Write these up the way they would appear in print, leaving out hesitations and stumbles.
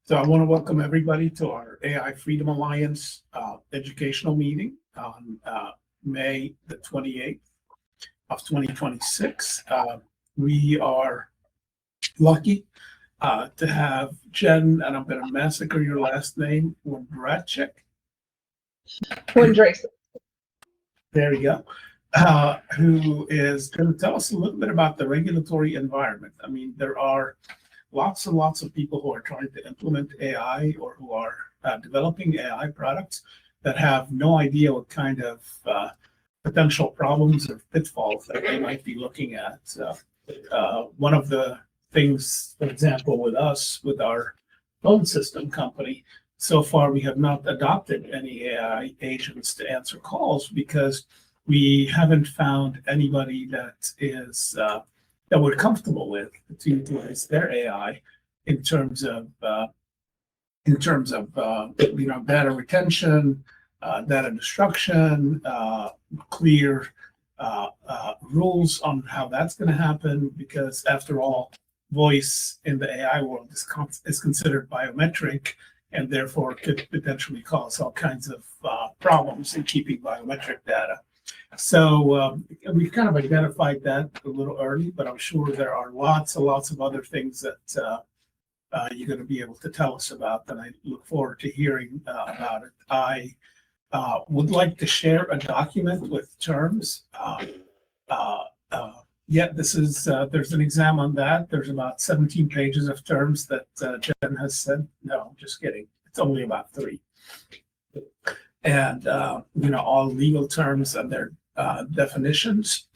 So I want to welcome everybody to our AI Freedom Alliance educational meeting on May the 28th of 2026. We are lucky to have Jen, and I'm going to massacre your last name, Wondracek. Wondracek. There you go. Who is going to tell us a little bit about the regulatory environment. I mean, there are lots and lots of people who are trying to implement AI or who are developing AI products that have no idea what kind of potential problems or pitfalls that they might be looking at. One of the things, for example, with us, with our phone system company, so far we have not adopted any AI agents to answer calls because we haven't found anybody that is that we're comfortable with to utilize their AI in terms of data retention, data destruction, clear rules on how that's going to happen. Because after all, voice in the AI world is considered biometric, and therefore could potentially cause all kinds of problems in keeping biometric data. So we've kind of identified that a little early, but I'm sure there are lots and lots of other things that you're going to be able to tell us about, and I look forward to hearing about it. I would like to share a document with terms. This is there's an exam on that. There's about 17 pages of terms that Jen has said. No, I'm just kidding. It's only about 3. And all legal terms and their definitions.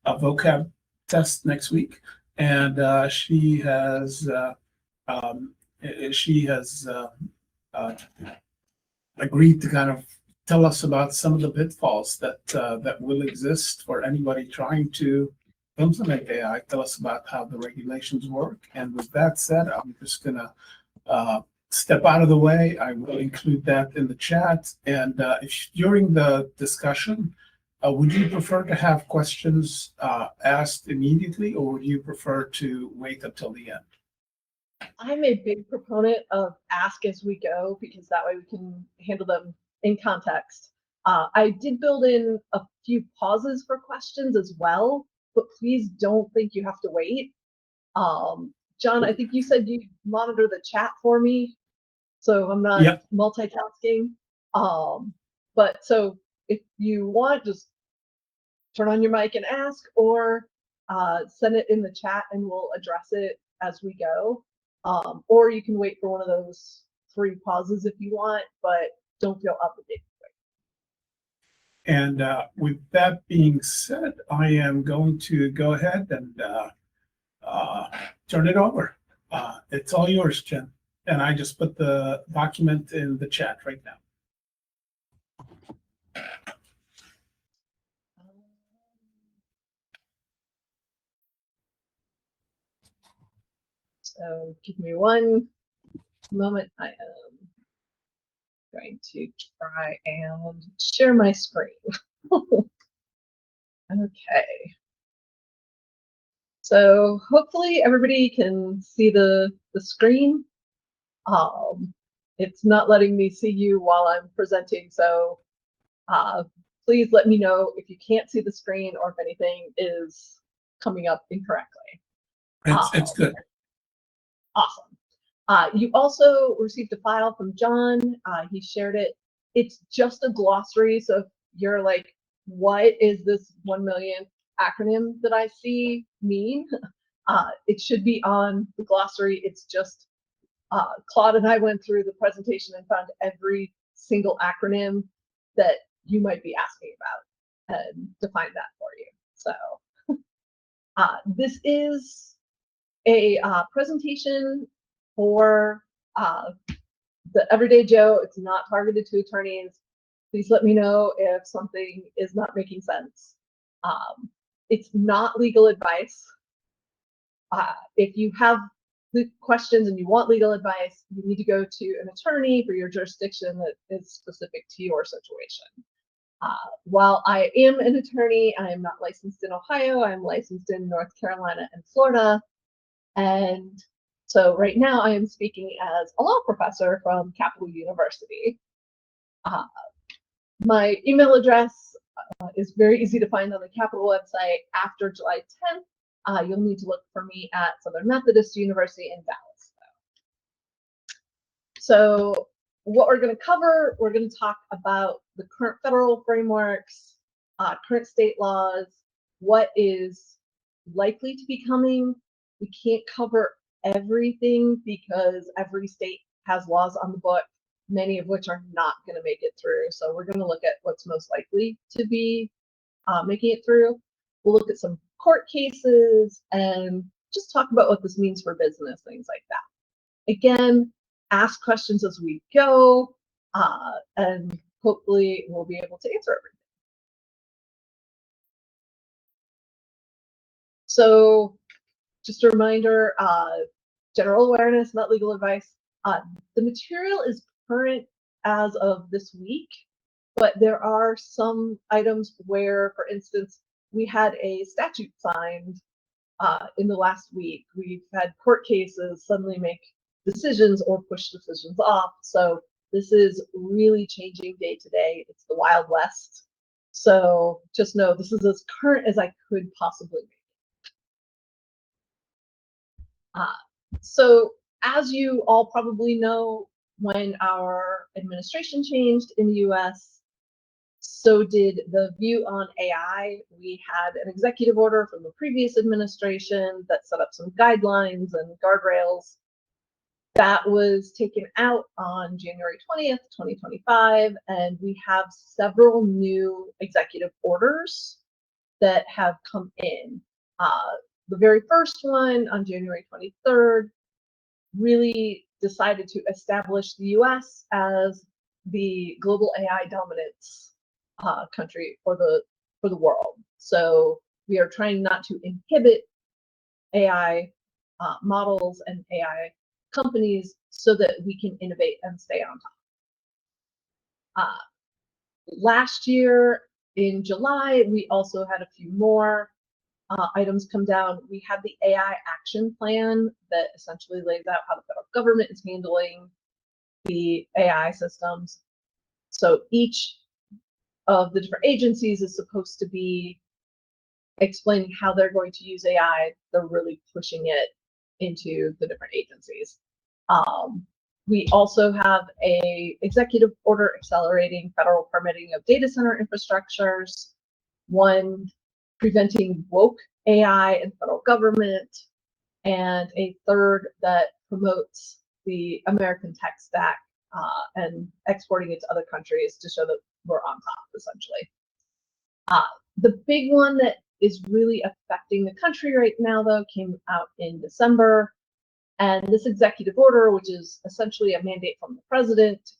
A vocab test next week, and she has agreed to kind of tell us about some of the pitfalls that will exist for anybody trying to implement AI. Tell us about how the regulations work. And with that said, I'm just gonna step out of the way. I will include that in the chat. And if during the discussion, would you prefer to have questions asked immediately, or would you prefer to wait until the end? I'm a big proponent of ask as we go, because that way we can handle them in context. I did build in a few pauses for questions as well, but please don't think you have to wait. John, I think you said you monitor the chat for me, so I'm not multitasking. But so if you want, just turn on your mic and ask, or send it in the chat and we'll address it as we go. Or you can wait for one of those 3 pauses if you want, but don't feel obligated. And with that being said, I am going to go ahead and turn it over. It's all yours, Jen. And I just put the document in the chat right now. So give me one moment. I am going to try and share my screen. Okay. So hopefully everybody can see the screen. It's not letting me see you while I'm presenting, so please let me know if you can't see the screen or if anything is coming up incorrectly. It's good. Awesome. You also received a file from John. He shared it. It's just a glossary, so if you're like, what is this 1 millionth acronym that I see mean? It should be on the glossary. It's just Claude and I went through the presentation and found every single acronym that you might be asking about and defined that for you. So this is a presentation for the everyday Joe. It's not targeted to attorneys. Please let me know if something is not making sense. It's not legal advice. If you have the questions and you want legal advice, you need to go to an attorney for your jurisdiction that is specific to your situation. While I am an attorney, I am not licensed in Ohio. I'm licensed in North Carolina and Florida. And So right now I am speaking as a law professor from Capital University. My email address is very easy to find on the Capital website. After July 10th, you'll need to look for me at Southern Methodist University in Dallas. So what we're going to cover, we're going to talk about the current federal frameworks, current state laws, what is likely to be coming. We can't cover everything because every state has laws on the book, many of which are not going to make it through. So we're going to look at what's most likely to be making it through. We'll look at some court cases and just talk about what this means for business, things like that. Again, ask questions as we go, and hopefully we'll be able to answer everything. So just a reminder, general awareness, not legal advice. The material is current as of this week, but there are some items where, for instance, we had a statute signed in the last week. We've had court cases suddenly make decisions or push decisions off. So this is really changing day to day. It's the Wild West. So just know this is as current as I could possibly make. So as you all probably know, when our administration changed in the US, so did the view on AI. We had an executive order from the previous administration that set up some guidelines and guardrails. That was taken out on January 20th, 2025, and we have several new executive orders that have come in. The very first one on January 23rd really decided to establish the US as the global AI dominance country for the world. So we are trying not to inhibit AI models and AI companies so that we can innovate and stay on top. Last year in July, we also had a few more items come down. We had the AI action plan that essentially lays out how the federal government is handling the AI systems. So each of the different agencies is supposed to be explaining how they're going to use AI. They're really pushing it into the different agencies. We also have a executive order accelerating federal permitting of data center infrastructures, one preventing woke AI in federal government, and a third that promotes the American tech stack and exporting it to other countries to show that we're on top, essentially. The big one that is really affecting the country right now, though, came out in December. And this executive order, which is essentially a mandate from the president,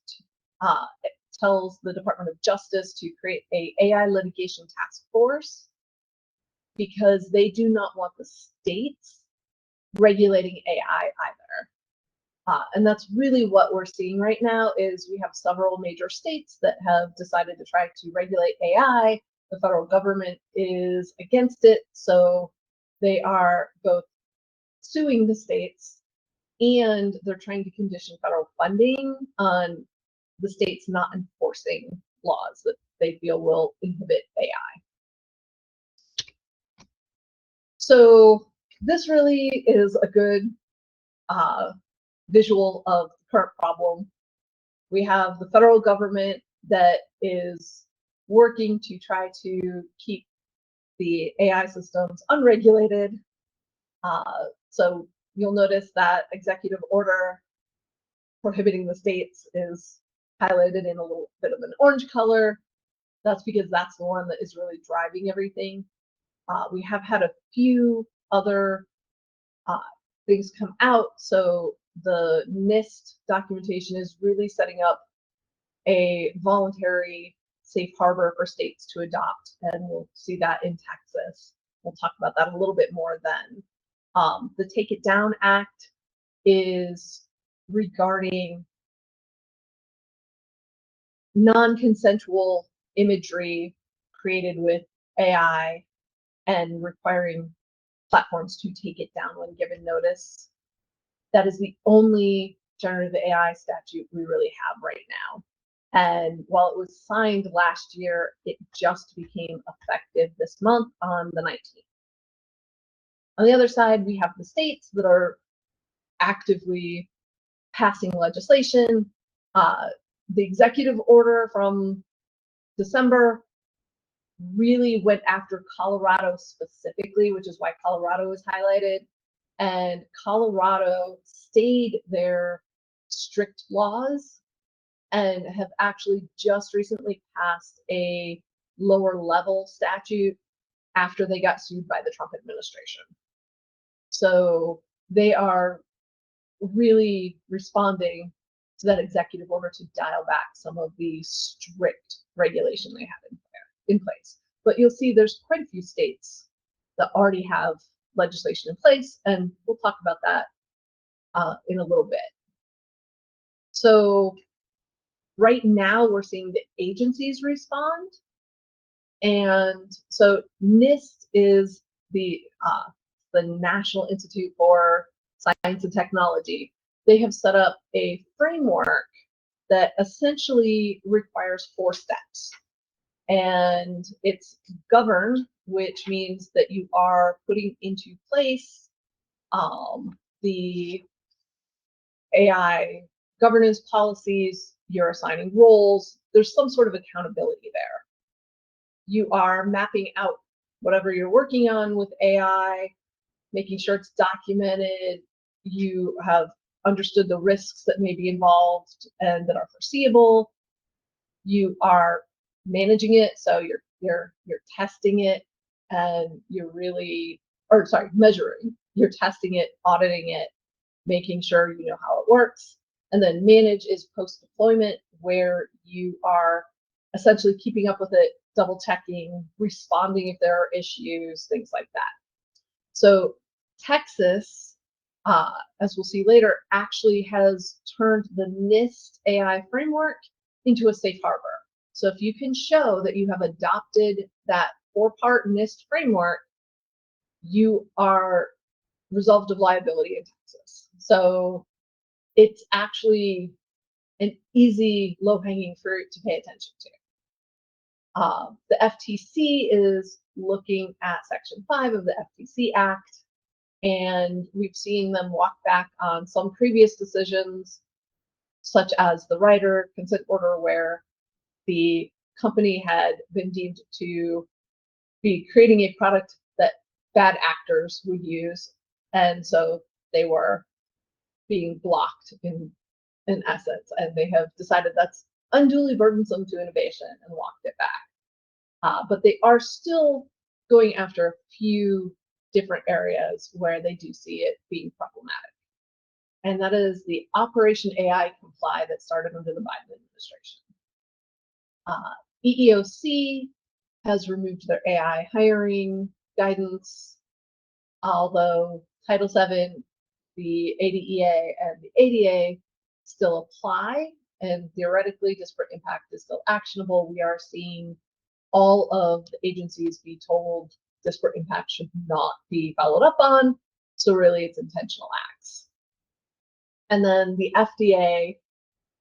it tells the Department of Justice to create a AI litigation task force because they do not want the states regulating AI either. And that's really what we're seeing right now is we have several major states that have decided to try to regulate AI. The federal government is against it, so they are both suing the states and they're trying to condition federal funding on the states not enforcing laws that they feel will inhibit AI. So this really is a good visual of the current problem. We have the federal government that is working to try to keep the AI systems unregulated. So you'll notice that executive order prohibiting the states is highlighted in a little bit of an orange color. That's because that's the one that is really driving everything. We have had a few other things come out. So the NIST documentation is really setting up a voluntary safe harbor for states to adopt, and we'll see that in Texas. We'll talk about that a little bit more then. The Take It Down Act is regarding non-consensual imagery created with AI and requiring platforms to take it down when given notice. that is the only generative AI statute we really have right now. And while it was signed last year, it just became effective this month on the 19th. On the other side, we have the states that are actively passing legislation. The executive order from December really went after Colorado specifically, which is why Colorado is highlighted. And Colorado stayed their strict laws and have actually just recently passed a lower level statute after they got sued by the Trump administration. So they are really responding to that executive order to dial back some of the strict regulation they have in place. But you'll see there's quite a few states that already have legislation in place, and we'll talk about that in a little bit. So right now we're seeing the agencies respond. And so NIST is the National Institute for Science and Technology. They have set up a framework that essentially requires 4 steps. And it's govern, which means that you are putting into place the AI governance policies, you're assigning roles, there's some sort of accountability there. You are mapping out whatever you're working on with AI, making sure it's documented, you have understood the risks that may be involved and that are foreseeable. You are managing it, so you're testing it, and you're really, or sorry, measuring. You're testing it, auditing it, making sure you know how it works. And then manage is post-deployment, where you are essentially keeping up with it, double checking, responding if there are issues, things like that. So Texas, as we'll see later, actually has turned the NIST AI framework into a safe harbor. So if you can show that you have adopted that 4-part NIST framework, you are absolved of liability in Texas. So it's actually an easy, low-hanging fruit to pay attention to. The FTC is looking at Section 5 of the FTC Act, and we've seen them walk back on some previous decisions, such as the Rider consent order, where the company had been deemed to be creating a product that bad actors would use, and so they were being blocked in essence, and they have decided that's unduly burdensome to innovation and walked it back. But they are still going after a few different areas where they do see it being problematic. And that is the Operation AI Comply that started under the Biden administration. EEOC has removed their AI hiring guidance, although Title VII, the ADEA, and the ADA still apply, and theoretically disparate impact is still actionable. We are seeing all of the agencies be told disparate impact should not be followed up on, so really it's intentional acts. And then the FDA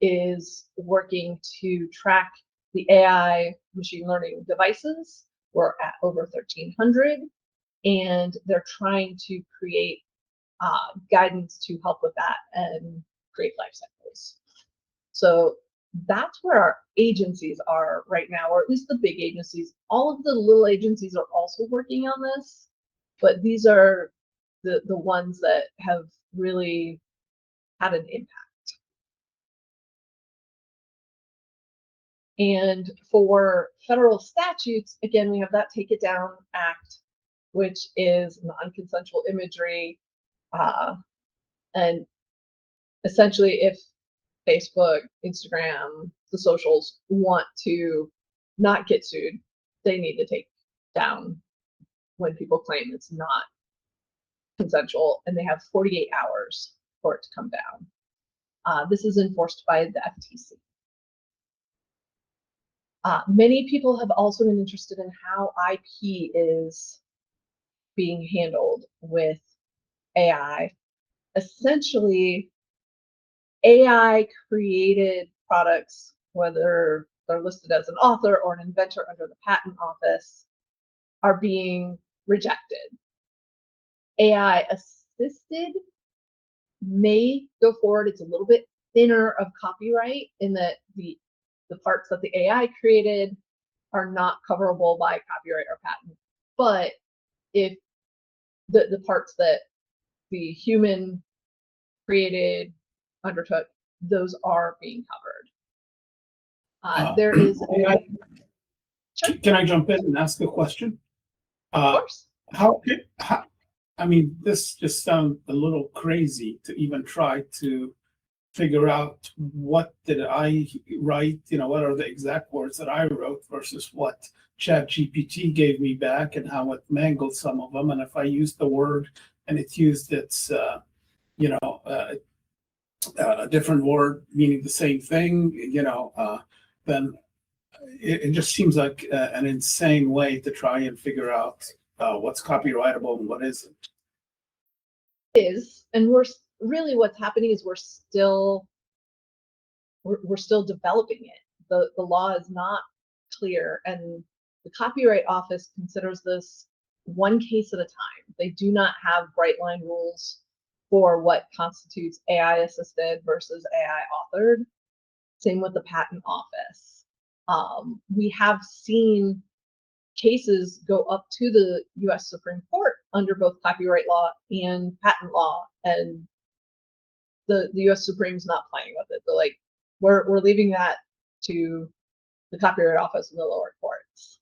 is working to track the AI machine learning devices. We're at over 1,300, and they're trying to create guidance to help with that and create life cycles. So that's where our agencies are right now, or at least the big agencies. All of the little agencies are also working on this, but these are the ones that have really had an impact. And for federal statutes, again, we have that Take It Down Act, which is non-consensual imagery. And essentially, if Facebook, Instagram, the socials want to not get sued, they need to take down when people claim it's not consensual, and they have 48 hours for it to come down. This is enforced by the FTC. Many people have also been interested in how IP is being handled with AI, essentially AI created products, whether they're listed as an author or an inventor under the patent office, are being rejected. AI assisted may go forward. It's a little bit thinner of copyright in that the parts that the AI created are not coverable by copyright or patent. But if the parts that the human created, undertook, those are being covered. There is Can I jump in and ask a question? Of course. How, I mean, this just sounds a little crazy to even try to figure out what did I write, what are the exact words that I wrote versus what ChatGPT gave me back and how it mangled some of them. And if I used the word and it used its, a different word meaning the same thing, then it just seems like an insane way to try and figure out what's copyrightable and what isn't. And what's happening is we're still developing it. The law is not clear, and the Copyright Office considers this one case at a time. They do not have bright line rules for what constitutes AI assisted versus AI authored. Same with the Patent Office. We have seen cases go up to the US Supreme Court under both copyright law and patent law, and the US Supreme's not playing with it. They're like, we're leaving that to the Copyright Office and the lower courts.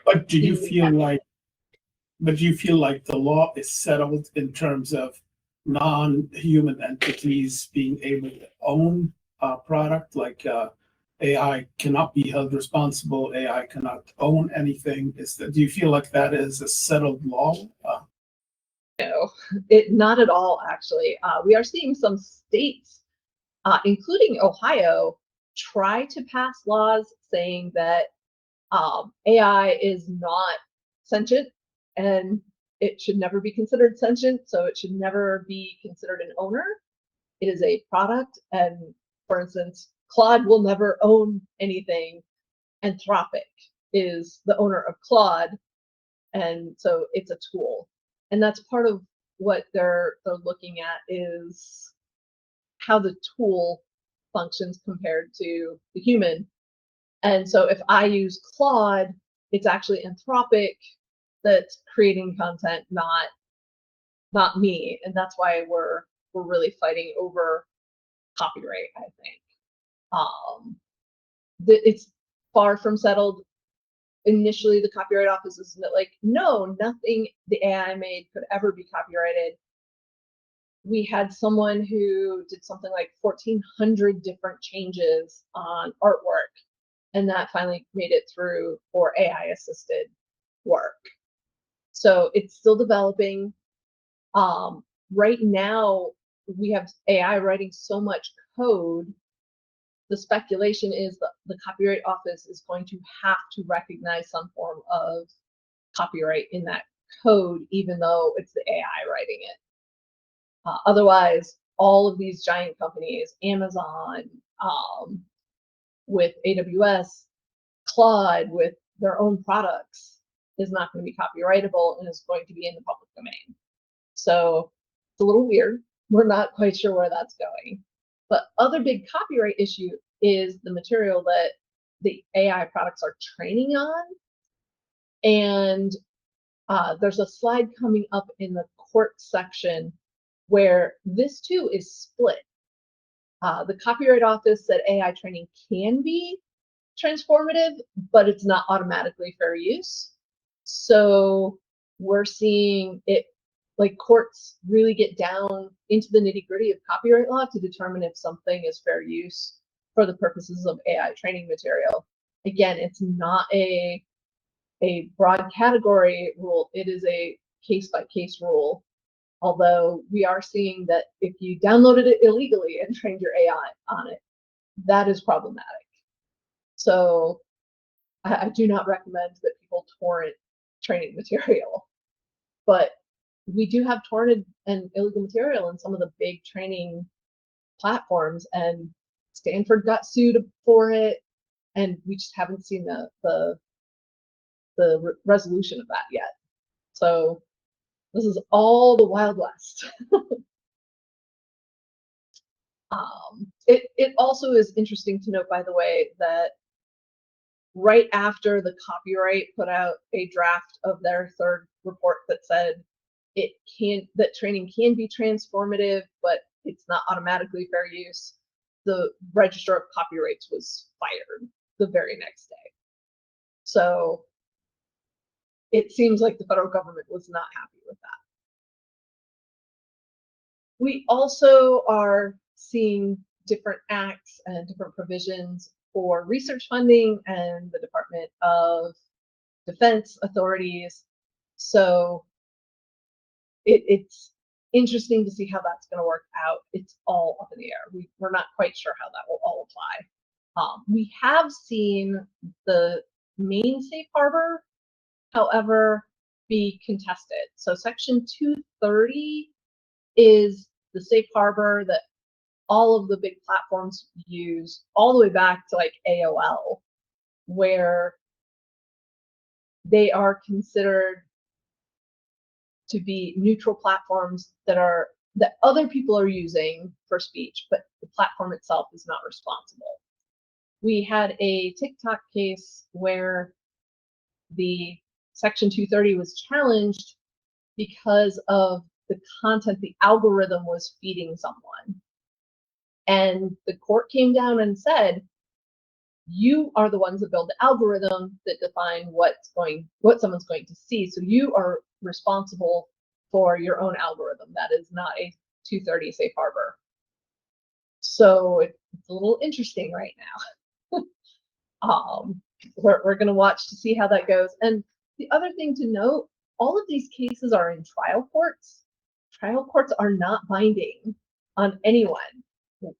But do you feel like the law is settled in terms of non-human entities being able to own a product? Like AI cannot be held responsible. AI cannot own anything. Do you feel like that is a settled law? No, not at all, actually. We are seeing some states, including Ohio, try to pass laws saying that AI is not sentient and it should never be considered sentient, so it should never be considered an owner. It is a product, and for instance, Claude will never own anything. Anthropic is the owner of Claude, and so it's a tool. And that's part of what they're looking at, is how the tool functions compared to the human. And so if I use Claude, it's actually Anthropic that's creating content, not me. And that's why we're really fighting over copyright, I think. It's far from settled. Initially, the Copyright Office is like, no, nothing the AI made could ever be copyrighted. We had someone who did something like 1,400 different changes on artwork, and that finally made it through for AI assisted work. So it's still developing. Right now, we have AI writing so much code. The speculation is that the Copyright Office is going to have to recognize some form of copyright in that code, even though it's the AI writing it. Otherwise, all of these giant companies, Amazon, with AWS, Claude, with their own products, is not going to be copyrightable and is going to be in the public domain. So it's a little weird. We're not quite sure where that's going. But other big copyright issue is the material that the AI products are training on. And there's a slide coming up in the court section where this too is split. The Copyright Office said AI training can be transformative, but it's not automatically fair use. So we're seeing it, like, courts really get down into the nitty-gritty of copyright law to determine if something is fair use for the purposes of AI training material. Again, it's not a broad category rule. It is a case-by-case rule. Although we are seeing that if you downloaded it illegally and trained your AI on it, that is problematic. So I do not recommend that people torrent training material. But we do have torrent and illegal material in some of the big training platforms, and Stanford got sued for it, and we just haven't seen the resolution of that yet. So this is all the Wild West. It also is interesting to note, by the way, that right after the copyright put out a draft of their third report that said that training can be transformative, but it's not automatically fair use, the Register of Copyrights was fired the very next day. So it seems like the federal government was not happy with that. We also are seeing different acts and different provisions for research funding and the Department of Defense authorities. So it's interesting to see how that's going to work out. It's all up in the air. We're not quite sure how that will all apply. We have seen the main safe harbor, however, be contested. So Section 230 is the safe harbor that all of the big platforms use all the way back to like AOL, where they are considered to be neutral platforms that other people are using for speech, but the platform itself is not responsible. We had a TikTok case where the Section 230 was challenged because of the content the algorithm was feeding someone. And the court came down and said, you are the ones that build the algorithm that define what someone's going to see. So you are responsible for your own algorithm. That is not a 230 safe harbor. So it's a little interesting right now. We're going to watch to see how that goes. And the other thing to note, all of these cases are in trial courts. Trial courts are not binding on anyone.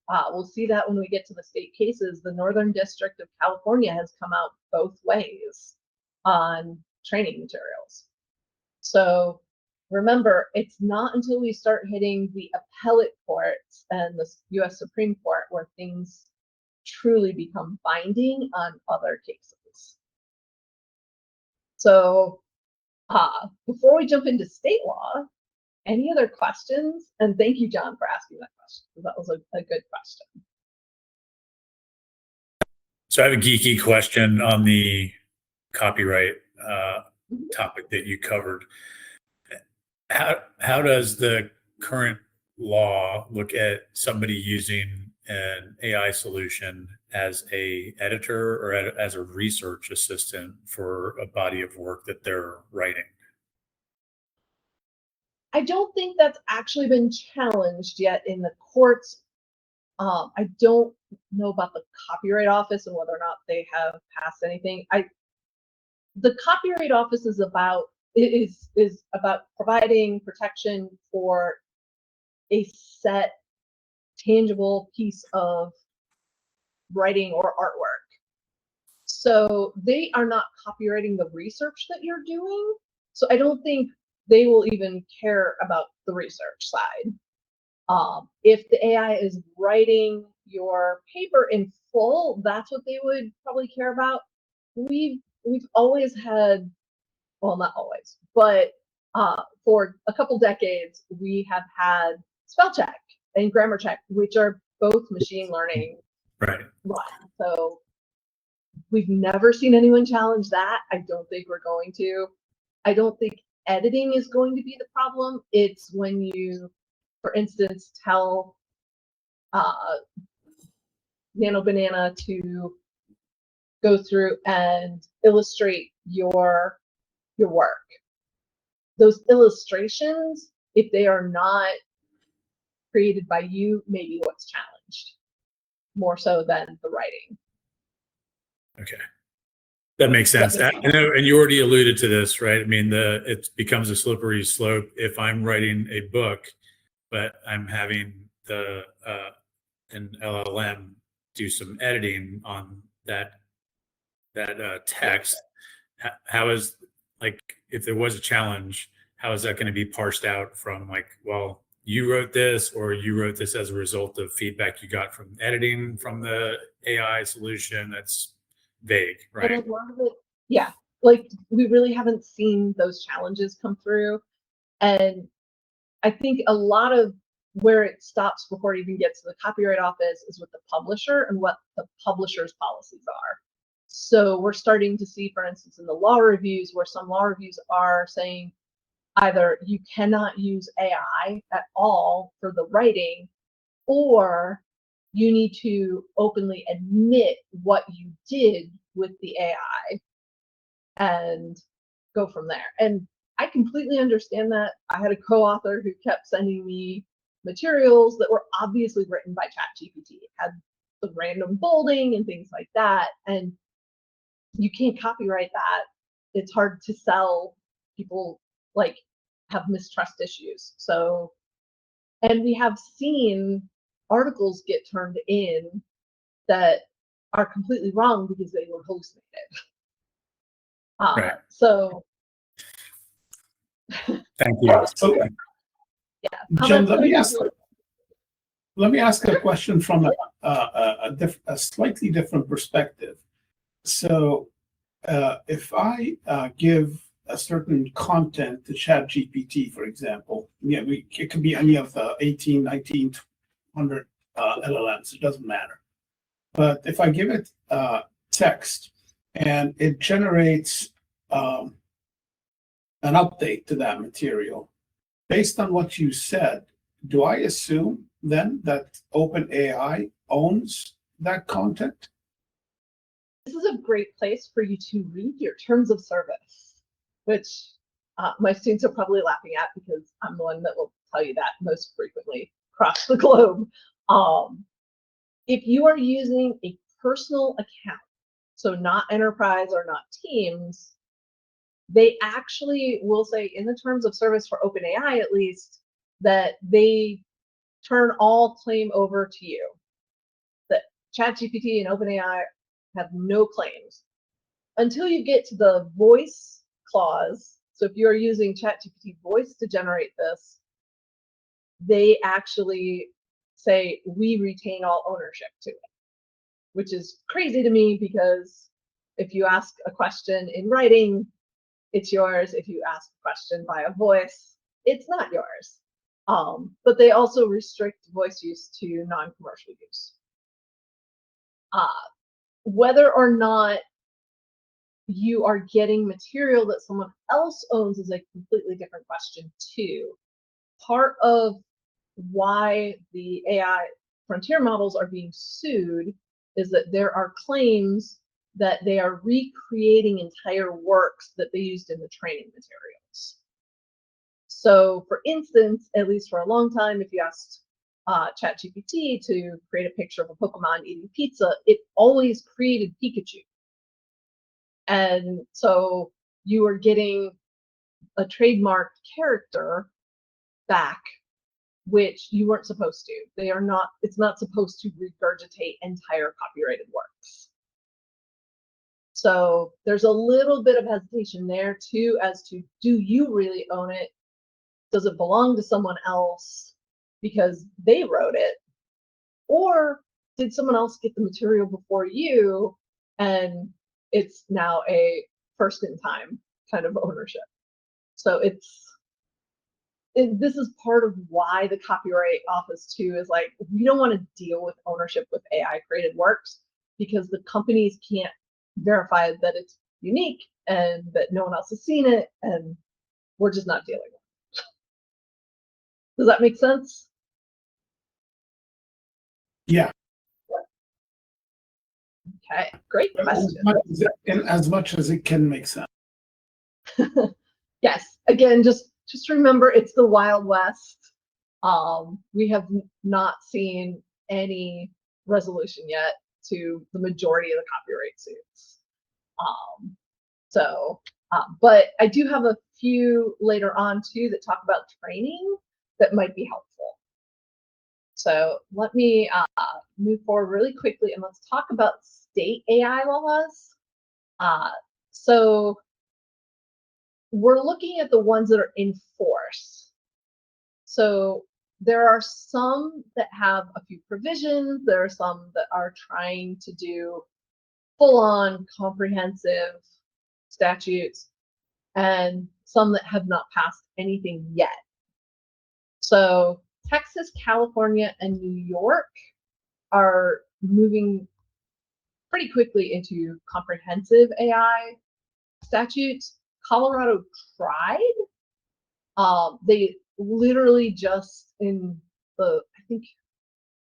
We'll see that when we get to the state cases. The Northern District of California has come out both ways on training materials. So remember, it's not until we start hitting the appellate courts and the US Supreme Court where things truly become binding on other cases. So before we jump into state law, any other questions? And thank you, John, for asking that question, because that was a good question. So I have a geeky question on the copyright topic that you covered. How does the current law look at somebody using an AI solution as a editor or as a research assistant for a body of work that they're writing? I don't think that's actually been challenged yet in the courts. I don't know about the Copyright Office and whether or not they have passed anything. The Copyright Office is about providing protection for a set tangible piece of writing or artwork. So they are not copyrighting the research that you're doing. So I don't think they will even care about the research side. If the AI is writing your paper in full, that's what they would probably care about. We've always had, well, not always, but for a couple decades, we have had spell check and grammar check, which are both machine learning. Right. So we've never seen anyone challenge that. I don't think we're going to. I don't think editing is going to be the problem. It's when you, for instance, tell Nano Banana to go through and illustrate your work. Those illustrations, if they are not created by you, maybe what's challenged more so than the writing. Okay. That makes sense. And you already alluded to this, right? I mean, it becomes a slippery slope if I'm writing a book, but I'm having an LLM do some editing on that text. How is, like, if there was a challenge, how is that going to be parsed out from like, well, you wrote this or you wrote this as a result of feedback you got from editing from the AI solution? That's vague, right? And a lot of it, yeah, like we really haven't seen those challenges come through. And I think a lot of where it stops before it even gets to the copyright office is with the publisher and what the publisher's policies are. So we're starting to see, for instance, in the law reviews, where some law reviews are saying either you cannot use AI at all for the writing, or you need to openly admit what you did with the AI and go from there. And I completely understand that. I had a co-author who kept sending me materials that were obviously written by ChatGPT. It had the random bolding and things like that. And you can't copyright that. It's hard to sell. People like have mistrust issues. So, and we have seen articles get turned in that are completely wrong because they were hallucinated. Right. So Thank you. So, yeah, Jen, let me ask a question from a slightly different perspective. So, if I give a certain content to ChatGPT, for example, yeah, it could be any of the 18, 1900 LLMs, it doesn't matter. But if I give it text and it generates an update to that material, based on what you said, do I assume then that OpenAI owns that content? This is a great place for you to read your terms of service, which my students are probably laughing at because I'm the one that will tell you that most frequently across the globe. If you are using a personal account, so not enterprise or not Teams, they actually will say in the terms of service for OpenAI, at least, that they turn all claim over to you. That ChatGPT and OpenAI have no claims until you get to the voice clause. So if you're using ChatGPT voice to generate this, they actually say we retain all ownership to it, which is crazy to me because if you ask a question in writing, it's yours. If you ask a question via voice, it's not yours. But they also restrict voice use to non-commercial use. Whether or not you are getting material that someone else owns is a completely different question too. Part of why the AI frontier models are being sued is that there are claims that they are recreating entire works that they used in the training materials. So for instance, at least for a long time, if you asked ChatGPT to create a picture of a Pokemon eating pizza, it always created Pikachu. And so you are getting a trademarked character back, which you weren't supposed to. It's not supposed to regurgitate entire copyrighted works. So there's a little bit of hesitation there too, as to, do you really own it? Does it belong to someone else because they wrote it? Or did someone else get the material before you and it's now a first in time kind of ownership? So this is part of why the Copyright Office too is like, we don't want to deal with ownership with AI created works because the companies can't verify that it's unique and that no one else has seen it, and we're just not dealing with it. Does that make sense? Yeah. Okay, great question. As much as it can make sense. Yes, again, just remember it's the Wild West. We have not seen any resolution yet to the majority of the copyright suits. But I do have a few later on too that talk about training that might be helpful. So let me move forward really quickly and let's talk about state AI laws. So we're looking at the ones that are in force. So there are some that have a few provisions. There are some that are trying to do full-on comprehensive statutes, and some that have not passed anything yet. So Texas, California, and New York are moving pretty quickly into comprehensive AI statutes. Colorado tried. They literally just in the, I think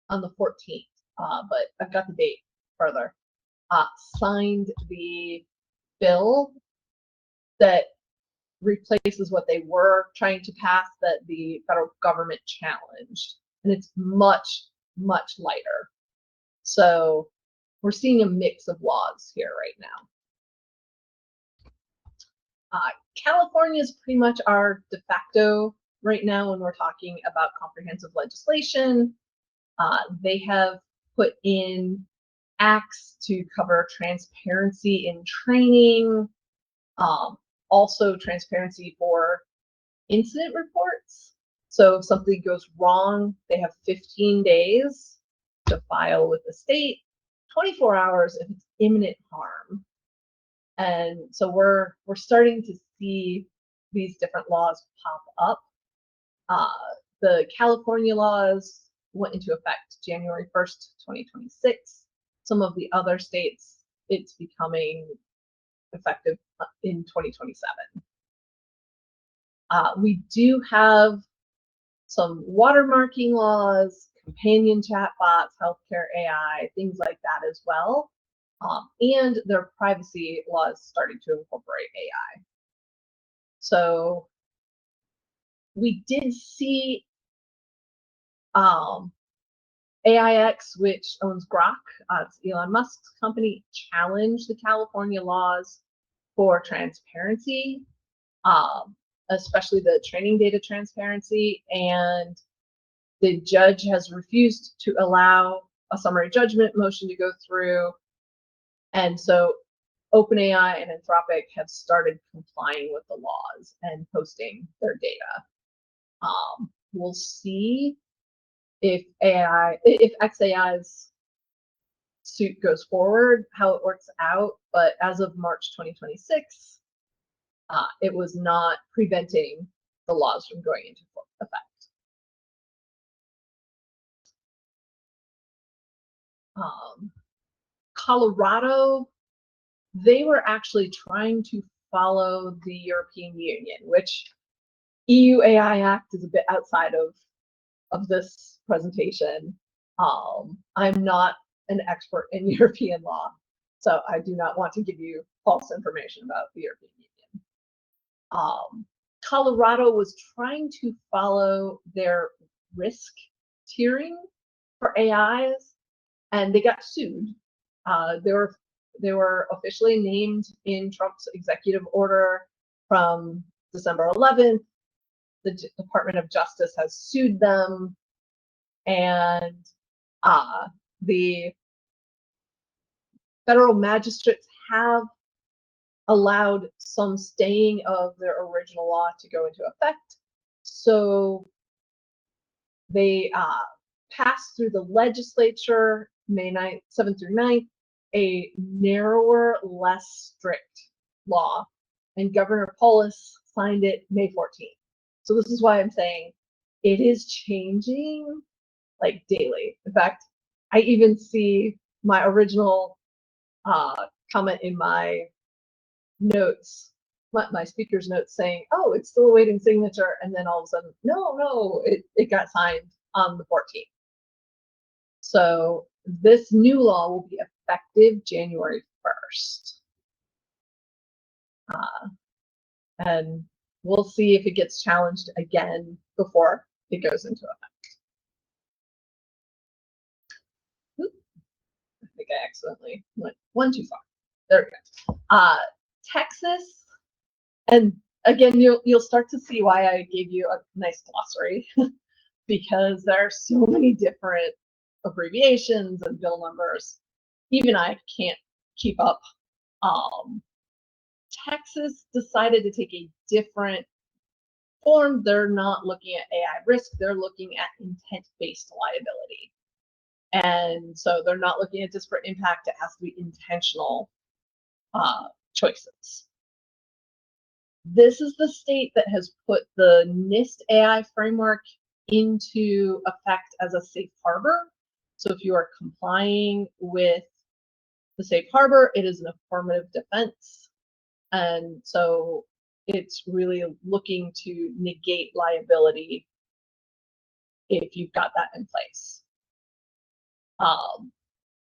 on the 14th, but I've got the date further, signed the bill that replaces what they were trying to pass that the federal government challenged. And it's much, much lighter. So we're seeing a mix of laws here right now. California is pretty much our de facto right now when we're talking about comprehensive legislation. They have put in acts to cover transparency in training, also transparency for incident reports. So if something goes wrong, they have 15 days to file with the state, 24 hours if it's imminent harm. And so we're starting to see these different laws pop up. The California laws went into effect January 1st, 2026. Some of the other states, it's becoming effective in 2027. We do have some watermarking laws, companion chatbots, healthcare AI, things like that as well. And there are privacy laws starting to incorporate AI. So we did see AIX, which owns Grok, it's Elon Musk's company, challenge the California laws for transparency, especially the training data transparency. And the judge has refused to allow a summary judgment motion to go through. And so OpenAI and Anthropic have started complying with the laws and posting their data. We'll see if xAI's suit goes forward, how it works out. But as of March 2026, it was not preventing the laws from going into effect. Colorado, they were actually trying to follow the European Union, which EU AI Act is a bit outside of this presentation. I'm not an expert in European law, so I do not want to give you false information about the European Union. Colorado was trying to follow their risk tiering for AIs, and they got sued. They were officially named in Trump's executive order from December 11th. The Department of Justice has sued them, and the federal magistrates have allowed some staying of their original law to go into effect. So they passed through the legislature May 9th, 7th through 9th, a narrower, less strict law, and Governor Polis signed it May 14th. So this is why I'm saying it is changing like daily. In fact, I even see my original comment in my notes, my speaker's notes saying, oh, it's still awaiting signature. And then all of a sudden, no, it got signed on the 14th. So this new law will be effective January 1st. And we'll see if it gets challenged again before it goes into effect. Oop. I think I accidentally went one too far. There we go. Texas, and again, you'll start to see why I gave you a nice glossary because there are so many different abbreviations and bill numbers. Even I can't keep up. Texas decided to take a different form. They're not looking at AI risk, they're looking at intent-based liability. And so they're not looking at disparate impact, it has to be intentional choices. This is the state that has put the NIST AI framework into effect as a safe harbor. So if you are complying with the safe harbor, it is an affirmative defense. And so it's really looking to negate liability if you've got that in place.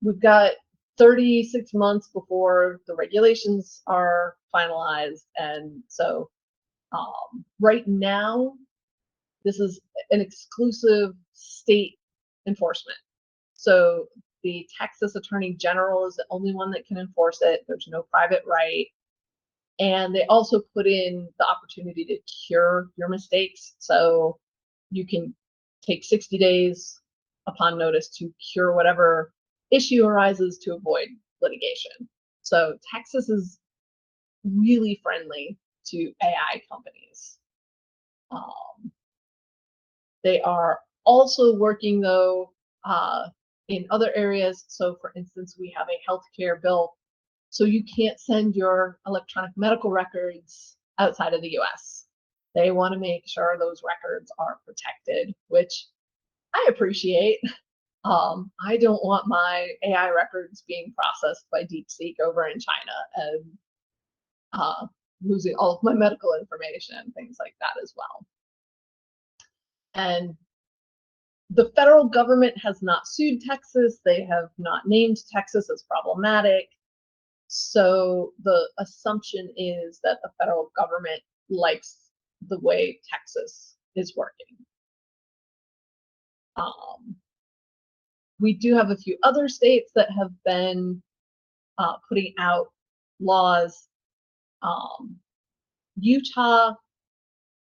We've got 36 months before the regulations are finalized. And so right now, this is an exclusive state enforcement. So the Texas Attorney General is the only one that can enforce it. There's no private right. And they also put in the opportunity to cure your mistakes. So you can take 60 days upon notice to cure whatever issue arises to avoid litigation. So Texas is really friendly to AI companies. They are also working, though, in other areas. So for instance, we have a healthcare bill. So you can't send your electronic medical records outside of the US. They want to make sure those records are protected, which I appreciate. I don't want my AI records being processed by DeepSeek over in China and losing all of my medical information, things like that as well. And the federal government has not sued Texas. They have not named Texas as problematic. So the assumption is that the federal government likes the way Texas is working. We do have a few other states that have been putting out laws. Utah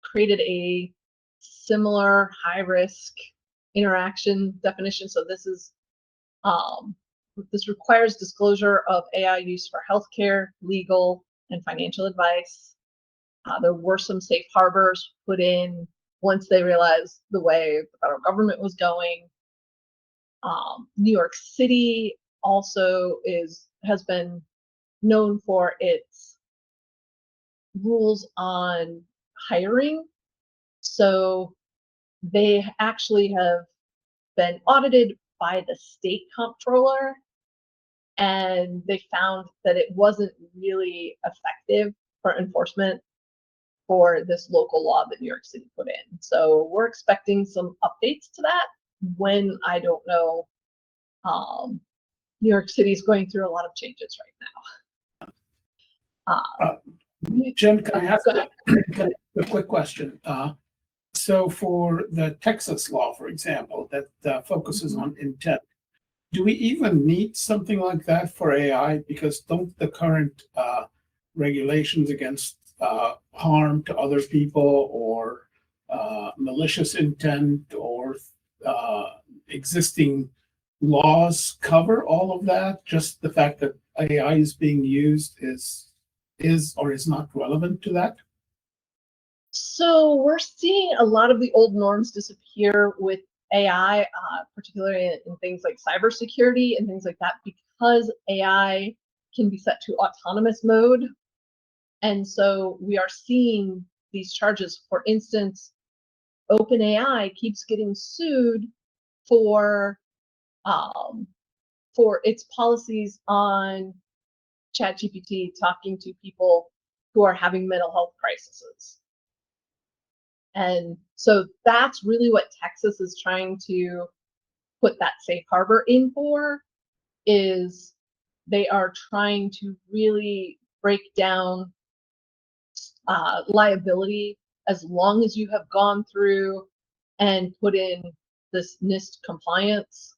created a similar high-risk interaction definition. So this is this requires disclosure of AI use for healthcare, legal, and financial advice. There were some safe harbors put in once they realized the way the federal government was going. New York City also has been known for its rules on hiring. So they actually have been audited by the state comptroller, and they found that it wasn't really effective for enforcement for this local law that New York City put in. So we're expecting some updates to that when, I don't know. New York City is going through a lot of changes right now. Jen, can I ask a quick question? So for the Texas law, for example, that focuses on intent, do we even need something like that for AI? Because don't the current regulations against harm to other people or malicious intent or existing laws cover all of that? Just the fact that AI is being used is or is not relevant to that? So we're seeing a lot of the old norms disappear with AI, particularly in things like cybersecurity and things like that, because AI can be set to autonomous mode. And so we are seeing these charges. For instance, OpenAI keeps getting sued for its policies on ChatGPT talking to people who are having mental health crises. And so that's really what Texas is trying to put that safe harbor in for, is they are trying to really break down liability as long as you have gone through and put in this NIST compliance.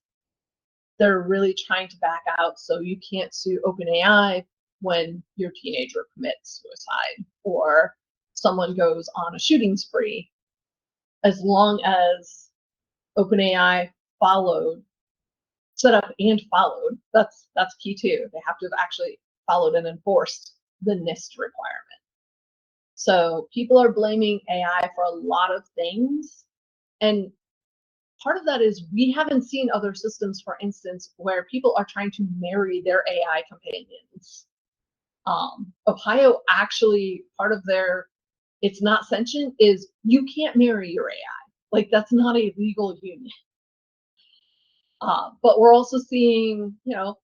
They're really trying to back out, so you can't sue OpenAI when your teenager commits suicide or someone goes on a shooting spree, as long as OpenAI set up and followed. That's key too. They have to have actually followed and enforced the NIST requirement. So people are blaming AI for a lot of things. And part of that is we haven't seen other systems, for instance, where people are trying to marry their AI companions. Ohio actually, part of their it's not sentient is you can't marry your AI. Like, that's not a legal union. But we're also seeing, New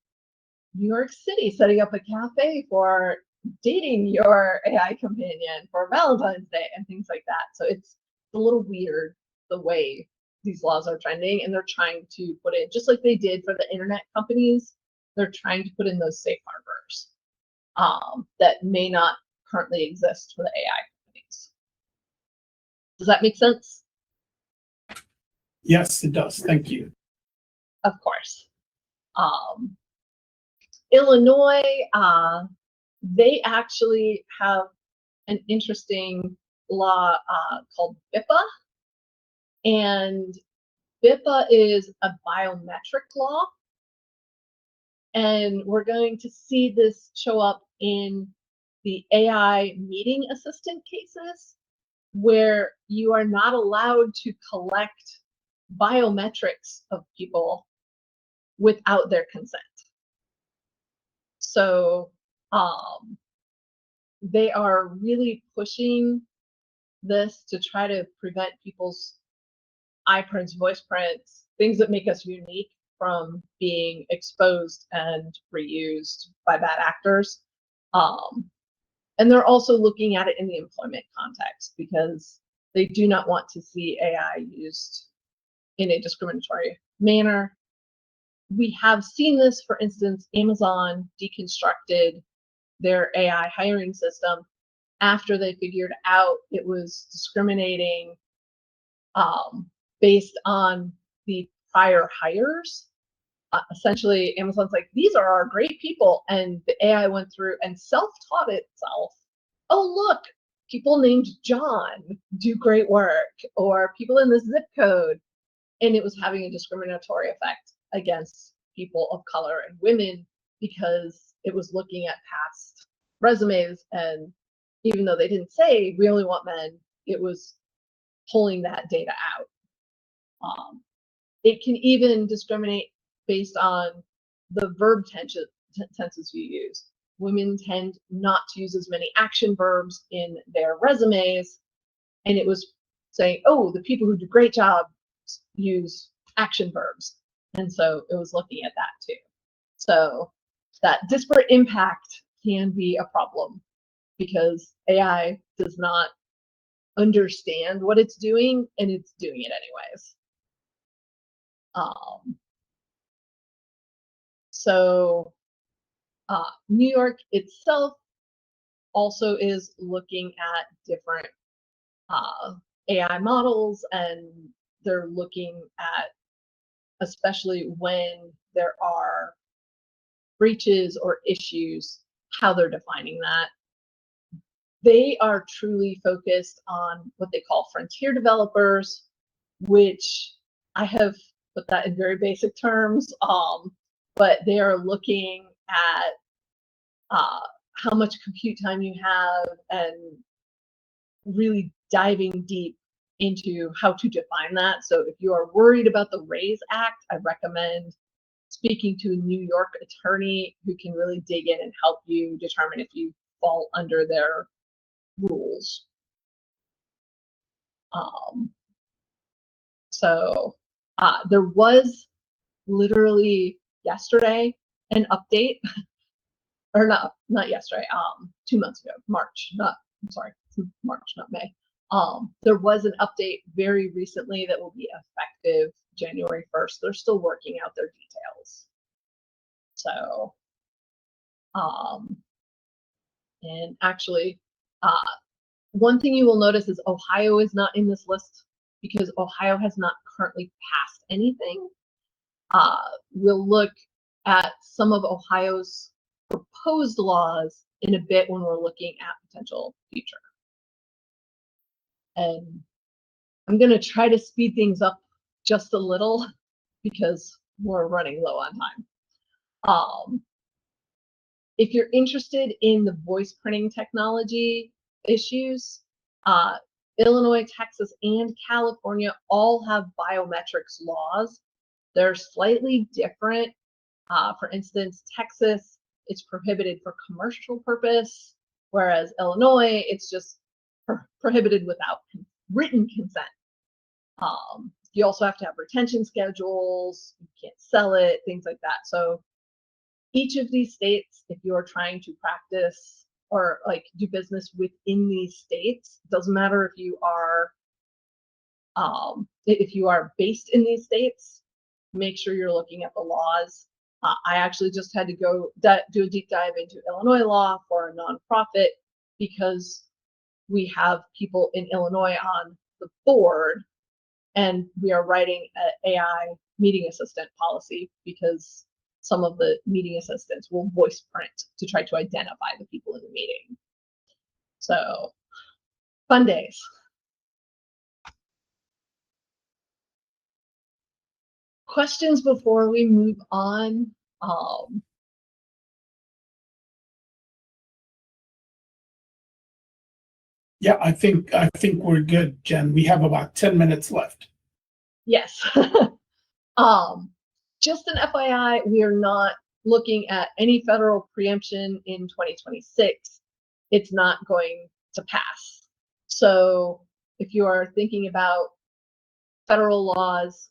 York City setting up a cafe for dating your AI companion for Valentine's Day and things like that. So it's a little weird the way these laws are trending, and they're trying to put in, just like they did for the internet companies, they're trying to put in those safe harbors that may not currently exist for the AI companies. Does that make sense? Yes, it does. Thank you. Of course. Illinois, they actually have an interesting law called BIPA. And BIPA is a biometric law. And we're going to see this show up in the AI meeting assistant cases, where you are not allowed to collect biometrics of people without their consent. So they are really pushing this to try to prevent people's eye prints, voice prints, things that make us unique from being exposed and reused by bad actors. And they're also looking at it in the employment context, because they do not want to see AI used in a discriminatory manner. We have seen this, for instance, Amazon deconstructed their AI hiring system after they figured out it was discriminating based on the prior hires. Essentially, Amazon's like, these are our great people, and the AI went through and self-taught itself. Oh, look, people named John do great work, or people in this zip code, and it was having a discriminatory effect against people of color and women, because it was looking at past resumes, and even though they didn't say we only want men, it was pulling that data out. It can even discriminate based on the verb tenses you use. Women tend not to use as many action verbs in their resumes, and it was saying, oh, the people who do great jobs use action verbs. And so it was looking at that too. So that disparate impact can be a problem, because AI does not understand what it's doing, and it's doing it anyways. New York itself also is looking at different AI models, and they're looking at, especially when there are breaches or issues, how they're defining that. They are truly focused on what they call frontier developers, which I have put that in very basic terms, but they are looking at how much compute time you have, and really diving deep into how to define that. So if you are worried about the RAISE Act, I recommend speaking to a New York attorney who can really dig in and help you determine if you fall under their rules. There was literally yesterday an update, or not yesterday, 2 months ago, March, not May. There was an update very recently that will be effective January 1st. They're still working out their details. So, and actually, one thing you will notice is Ohio is not in this list, because Ohio has not currently passed anything. We'll look at some of Ohio's proposed laws in a bit when we're looking at potential future. And I'm going to try to speed things up just a little, because we're running low on time. If you're interested in the voice printing technology issues, Illinois, Texas, and California all have biometrics laws. They're slightly different. For instance, Texas, it's prohibited for commercial purpose, whereas Illinois, it's just prohibited without written consent. You also have to have retention schedules, you can't sell it, things like that. So each of these states, if you're trying to practice or like do business within these states, doesn't matter if you are based in these states, make sure you're looking at the laws. I actually just had to go do a deep dive into Illinois law for a nonprofit because we have people in Illinois on the board, and we are writing an AI meeting assistant policy because some of the meeting assistants will voice print to try to identify the people in the meeting. So, fun days. Questions before we move on? Yeah, I think we're good, Jen. We have about 10 minutes left. Yes. Just an FYI, we are not looking at any federal preemption in 2026. It's not going to pass. So if you are thinking about federal laws,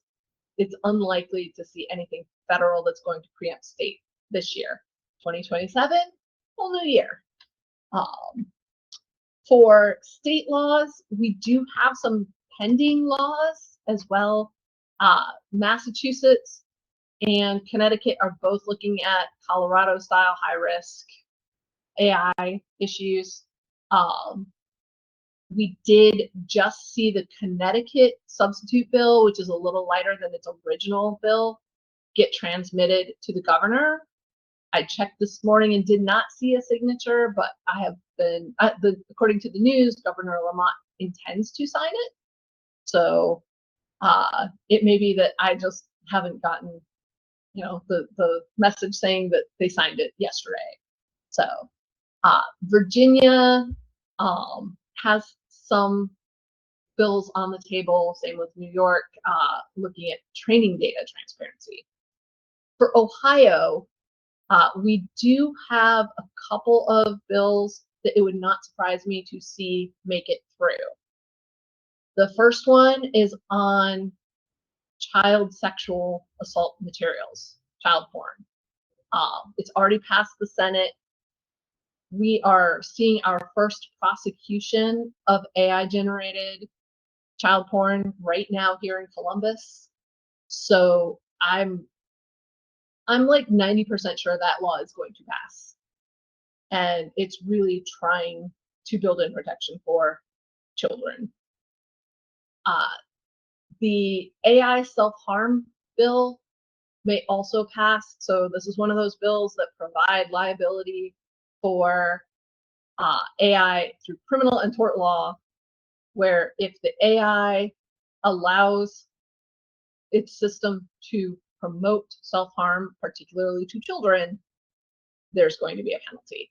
it's unlikely to see anything federal that's going to preempt state this year. 2027, whole new year. For state laws, we do have some pending laws as well. Massachusetts and Connecticut are both looking at Colorado-style high-risk AI issues. We did just see the Connecticut substitute bill, which is a little lighter than its original bill, get transmitted to the governor. I checked this morning and did not see a signature, but I have been, according to the news, Governor Lamont intends to sign it. So it may be that I just haven't gotten, the message saying that they signed it yesterday. So Virginia has some bills on the table, same with New York, looking at training data transparency. For Ohio, we do have a couple of bills that it would not surprise me to see make it through. The first one is on child sexual assault materials, child porn. It's already passed the Senate. We are seeing our first prosecution of AI-generated child porn right now here in Columbus. So I'm like 90% sure that law is going to pass. And it's really trying to build in protection for children. The AI self-harm bill may also pass. So this is one of those bills that provide liability for AI through criminal and tort law, where if the AI allows its system to promote self-harm, particularly to children, there's going to be a penalty.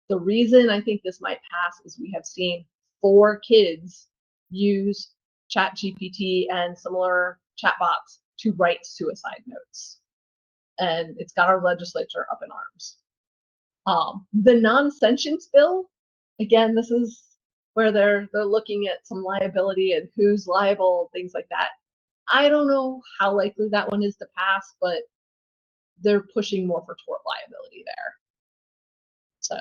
The reason I think this might pass is we have seen 4 kids use ChatGPT and similar chatbots to write suicide notes. And it's got our legislature up in arms. The non-sentience bill, again, this is where they're looking at some liability and who's liable, things like that. I don't know how likely that one is to pass, but they're pushing more for tort liability there. So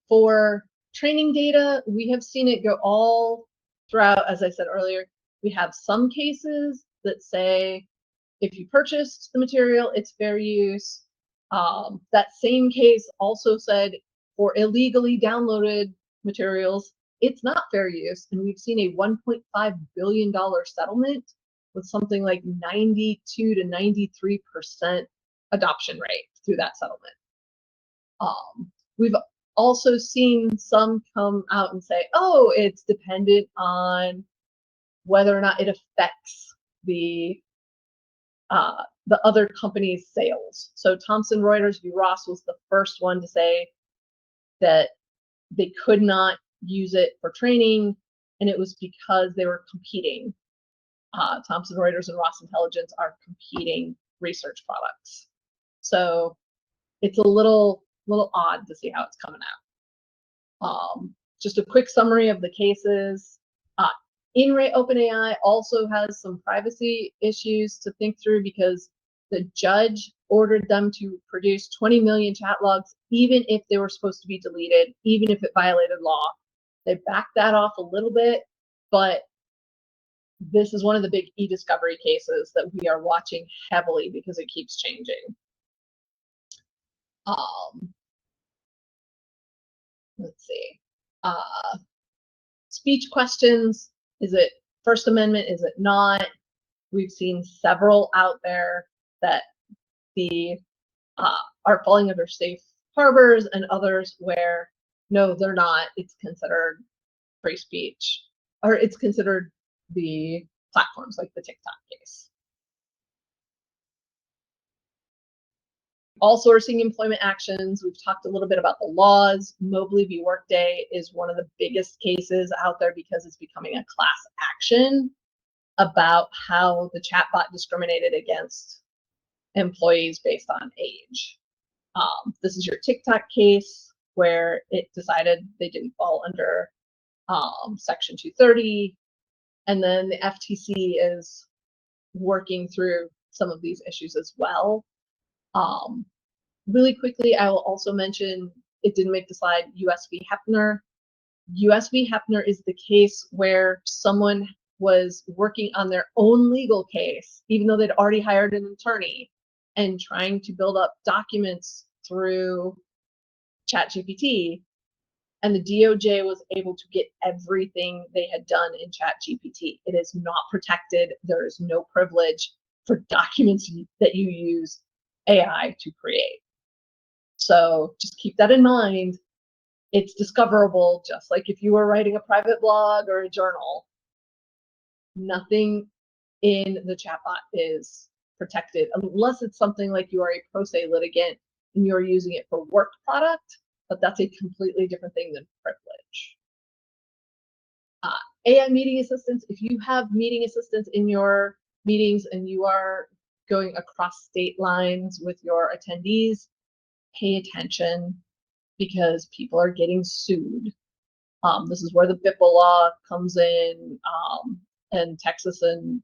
for training data, we have seen it go all throughout. As I said earlier, we have some cases that say if you purchased the material, it's fair use. That same case also said for illegally downloaded materials, it's not fair use. And we've seen a $1.5 billion settlement with something like 92 to 93% adoption rate through that settlement. We've also seen some come out and say, oh, it's dependent on whether or not it affects the the other company's sales. So Thomson Reuters v. Ross was the first one to say that they could not use it for training, and it was because they were competing. Thomson Reuters and Ross Intelligence are competing research products. So it's a little odd to see how it's coming out. Just a quick summary of the cases. In-rate OpenAI also has some privacy issues to think through because the judge ordered them to produce 20 million chat logs, even if they were supposed to be deleted, even if it violated law. They backed that off a little bit, but this is one of the big e-discovery cases that we are watching heavily because it keeps changing. Let's see. Speech questions. Is it First Amendment? Is it not? We've seen several out there that are falling under safe harbors, and others where no, they're not. It's considered free speech, or it's considered the platforms like the TikTok case. All sourcing employment actions. We've talked a little bit about the laws. Mobley v. Workday is one of the biggest cases out there because it's becoming a class action about how the chatbot discriminated against employees based on age. This is your TikTok case where it decided they didn't fall under Section 230, and then the FTC is working through some of these issues as well. Really quickly, I will also mention, it didn't make the slide, US v. Hepner. US v. Hepner is the case where someone was working on their own legal case, even though they'd already hired an attorney, and trying to build up documents through ChatGPT. And the DOJ was able to get everything they had done in ChatGPT. It is not protected. There is no privilege for documents that you use AI to create. So just keep that in mind. It's discoverable, just like if you were writing a private blog or a journal. Nothing in the chatbot is protected unless it's something like you are a pro se litigant and you're using it for work product, but that's a completely different thing than privilege. AI meeting assistants, if you have meeting assistants in your meetings and you are going across state lines with your attendees, pay attention because people are getting sued. This is where the BIPA law comes in, and Texas and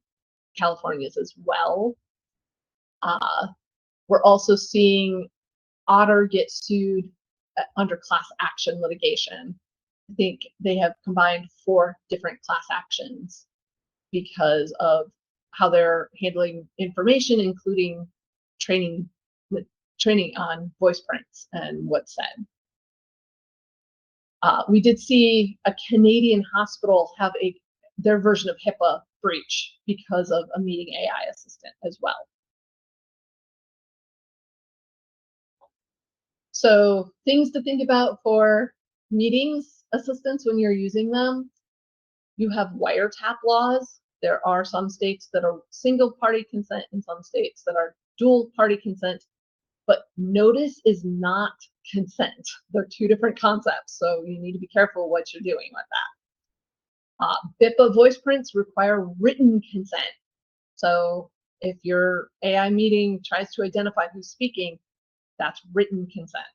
California's as well. We're also seeing Otter get sued under class action litigation. I think they have combined 4 different class actions because of how they're handling information, including training on voice prints and what's said. We did see a Canadian hospital have their version of HIPAA breach because of a meeting AI assistant as well. So things to think about for meetings assistants when you're using them. You have wiretap laws. There are some states that are single party consent and some states that are dual party consent, but notice is not consent. They're 2 different concepts, so you need to be careful what you're doing with that. BIPA voice prints require written consent. So if your AI meeting tries to identify who's speaking, that's written consent.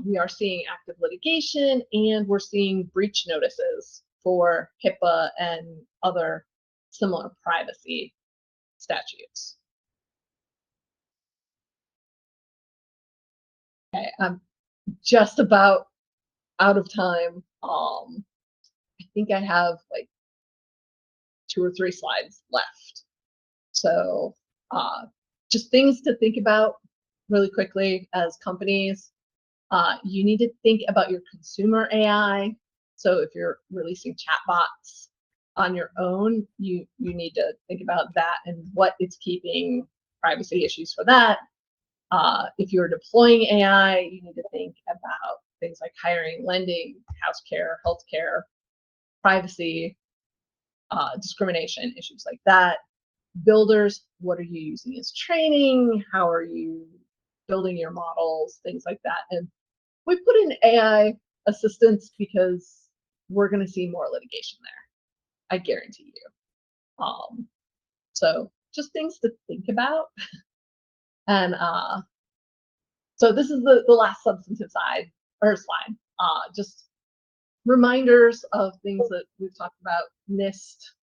We are seeing active litigation, and we're seeing breach notices for HIPAA and other similar privacy statutes. Okay, I'm just about out of time. I think I have like 2 or 3 slides left. So just things to think about really quickly as companies. You need to think about your consumer AI. So if you're releasing chatbots on your own, you need to think about that and what it's keeping, privacy issues for that. If you're deploying AI, you need to think about things like hiring, lending, house care, healthcare, privacy, discrimination, issues like that. builders, what are you using as training? How are you building your models? Things like that. And we put in AI assistance because we're going to see more litigation there. I guarantee you. So just things to think about. And so this is the last substantive side or slide. Just reminders of things that we've talked about. NIST.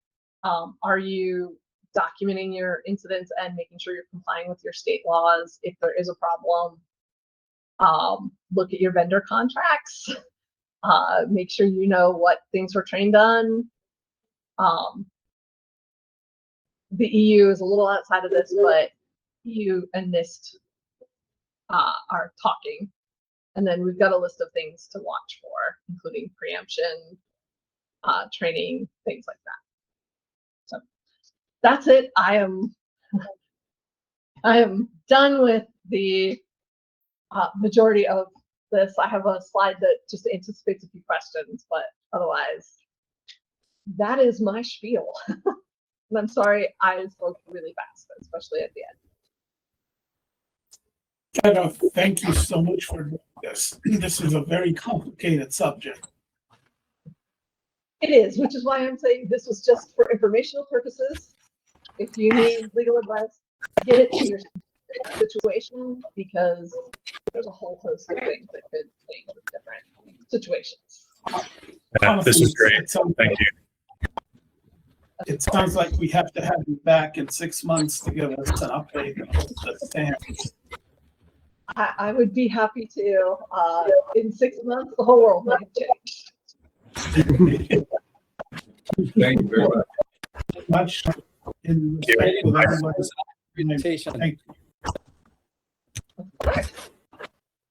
Are you documenting your incidents and making sure you're complying with your state laws? If there is a problem, look at your vendor contracts. Make sure you know what things were trained on. The EU is a little outside of this, but EU and NIST are talking. And then we've got a list of things to watch for, including preemption, training, things like that. So that's it. I am done with the majority of this. I have a slide that just anticipates a few questions, but otherwise, that is my spiel. And I'm sorry I spoke really fast, especially at the end. Jenna, thank you so much for doing this. This is a very complicated subject. It is, which is why I'm saying this was just for informational purposes. If you need legal advice, get it to your situation, because there's a whole host of things that could change with different situations. Yeah, this is great. Thank you. It sounds like we have to have you back in 6 months to give us an update on the stance. I would be happy to. In 6 months, the whole world might have changed. Thank you very Much in respect with everybody's presentation. Thank you.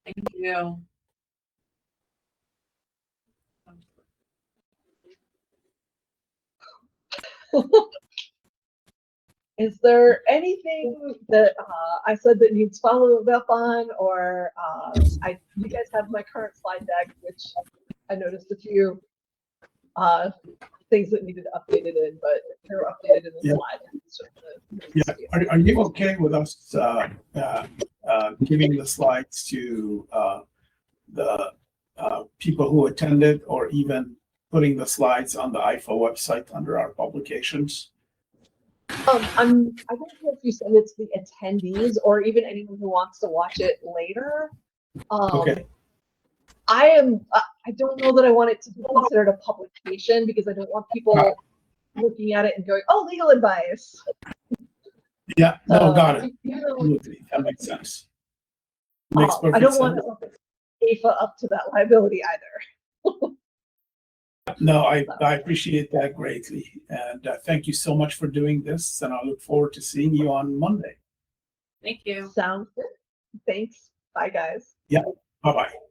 Thank you. Is there anything that I said that needs followed up on, or you guys have my current slide deck, which I noticed a few things that needed updated in, but they're updated in the slide. It's just Are you okay with us giving the slides to the people who attended, or even putting the slides on the AIFA website under our publications? I don't know if you send it to the attendees or even anyone who wants to watch it later. Okay. I don't know that I want it to be considered a publication, because I don't want people looking at it and going, "Oh, legal advice." Yeah, no, got it. You know, Absolutely. That makes sense. Makes I perfect don't want sense. AIFA up to that liability either. No, I appreciate that greatly. And thank you so much for doing this. And I look forward to seeing you on Monday. Thank you. Sounds good. Thanks. Bye, guys. Yeah. Bye-bye.